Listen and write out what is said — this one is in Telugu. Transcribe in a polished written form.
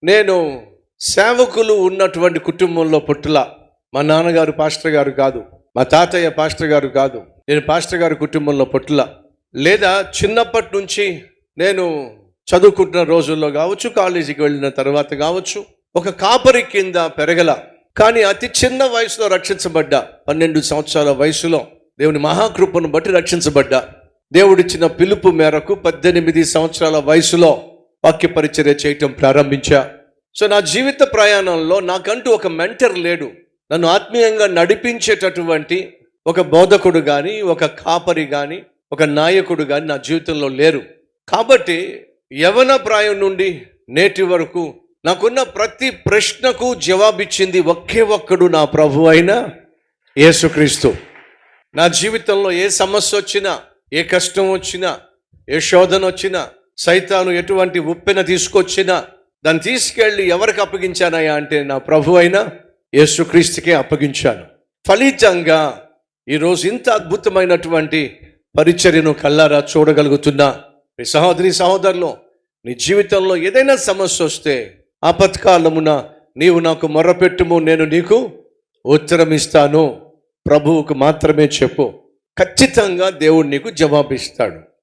నేను సేవకులు ఉన్నటువంటి కుటుంబంలో పుట్టుల. మా నాన్నగారు పాస్టర్ గారు కాదు, మా తాతయ్య పాస్టర్ గారు కాదు, నేను పాస్టర్ గారి కుటుంబంలో పుట్టుల. లేదా చిన్నప్పటి నుంచి నేను చదువుకుంటున్న రోజుల్లో కావచ్చు, కాలేజీకి వెళ్ళిన తర్వాత కావచ్చు, ఒక కాపరి కింద పెరగల. కానీ అతి చిన్న వయసులో రక్షించబడ్డా. 12 సంవత్సరాల వయసులో దేవుని మహాకృపను బట్టి రక్షించబడ్డా. దేవుడిచ్చిన పిలుపు మేరకు 18 సంవత్సరాల వయసులో వాక్య పరిచర్య చేయటం ప్రారంభించా. సో నా జీవిత ప్రయాణంలో నాకంటూ ఒక మెంటర్ లేడు. నన్ను ఆత్మీయంగా నడిపించేటటువంటి ఒక బోధకుడు కానీ, ఒక కాపరి కానీ, ఒక నాయకుడు కానీ నా జీవితంలో లేరు. కాబట్టి యవన ప్రాయం నుండి నేటి వరకు నాకున్న ప్రతి ప్రశ్నకు జవాబిచ్చింది ఒకే ఒక్కడు, నా ప్రభు అయిన యేసుక్రీస్తు. నా జీవితంలో ఏ సమస్య వచ్చినా, ఏ కష్టం వచ్చినా, ఏ శోధన వచ్చినా, సైతాను ఎటువంటి ఉప్పెన తీసుకొచ్చినా దాన్ని తీసుకెళ్ళి ఎవరికి అప్పగించానయ్యా అంటే నా ప్రభు అయిన యేసుక్రీస్తుకే అప్పగించాను. ఫలితంగా ఈరోజు ఇంత అద్భుతమైనటువంటి పరిచర్యను కల్లారా చూడగలుగుతున్నా. మీ సహోదరి సహోదరులు, నీ జీవితంలో ఏదైనా సమస్య వస్తే ఆపత్కాలమున నీవు నాకు మొర్రపెట్టుము, నేను నీకు ఉత్తరం ఇస్తాను. ప్రభువుకు మాత్రమే చెప్పు, ఖచ్చితంగా దేవుడు నీకు జవాబిస్తాడు.